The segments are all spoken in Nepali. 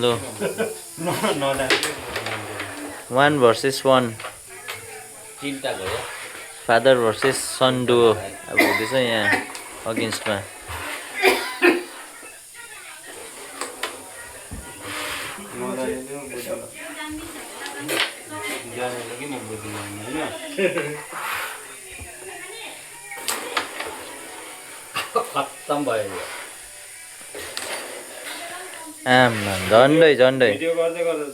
लो 1 versus 1 तीनटा गयो फादर भर्सेस सन डुओ अब हुँदैछ यहाँ अगेन्स्टमा खत्तम भयो यो आम्मा झन्डै झन्डै भिडियो गर्दै गर्दा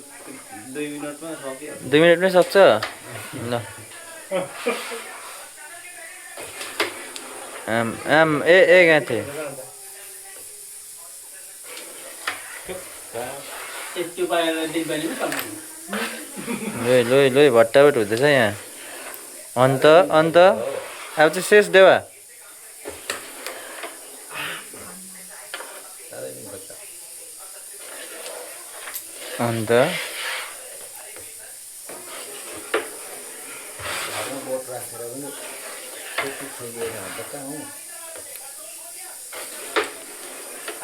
2 मिनेटमा सक्यो 2 मिनटमै सक्छ ल आम आम ए गाथे त्यो पाएर दिनभरि पनि सक्दैन लोइ लोइ लोइ भट्टाभट हुँदैछ यहाँ अन्त अन्त अब चाहिँ शेष देवा अन्त घरमा बोट राखेर पनि त्यति खेलिएर हुन्छ कहाँ हौ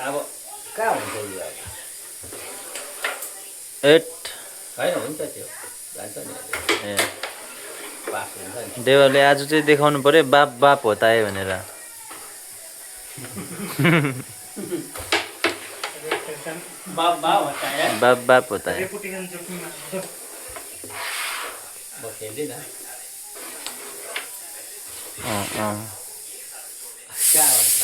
अब कहाँ हुन्छ यो अब एट होइन हुन्छ त्यो जान्छ नि ए पास हुन्छ नि देवाले आज चाहिँ देखाउनु पर्यो बाप बाप होता है भनेर बाप होता है बाप बाप होता है म खेल्दिनँ अँ कहाँ हुन्छ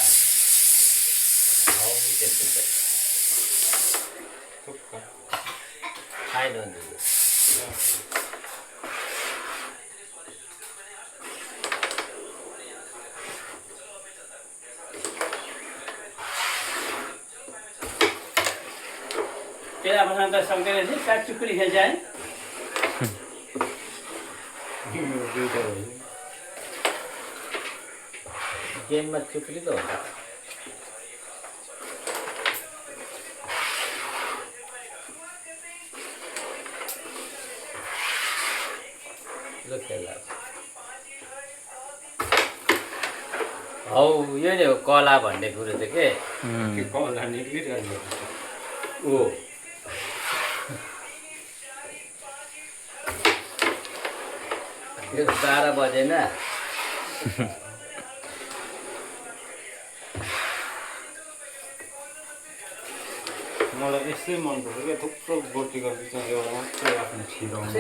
हौ त्यस्तो चाहिँ खाएन नि तेरा पसंद तो सब करे थे सात चुकड़ी खेल जाए गेम में चुकड़ी तो होता लो खेला हौ यो नि हो कला भन्ने कुरो चाहिँ के कला निक्लिरहेको ओ यो 12 बजेन मलाई यस्तै मनपर्छ क्या थुप्रो गोटीको बिचमा एउटा मात्रै आफ्नो छिराउनु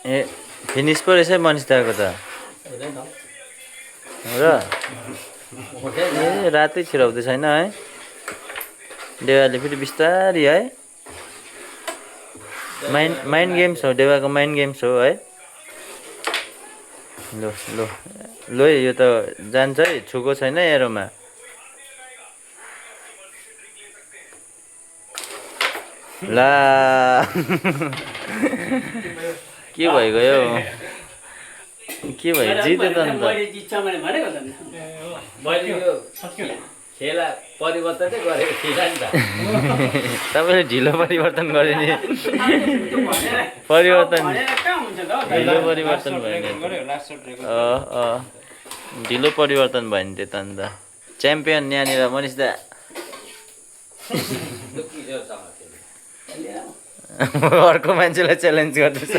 ए फिनिस पो रहेछ मनिष दाको त र ए रातै छिराउँदै छैन है देवाले फेरि बिस्तारी है माइन्ड गेम्स हो देवाको माइन्ड गेम्स हो है लो लो लो यो त जान्छ है छुको छैन एरोमा ला के भइगयो के भयो जित्यो त अन्त खेला परिवर्तन चाहिँ गरेको थिएन नि त तपाईँले ढिलो परिवर्तन गरे नि परिवर्तन ढिलो परिवर्तन भयो नि ढिलो परिवर्तन भयो नि त्यो त अन्त च्याम्पियन यहाँनिर मनिष दा अर्को मान्छेलाई च्यालेन्ज गर्दैछ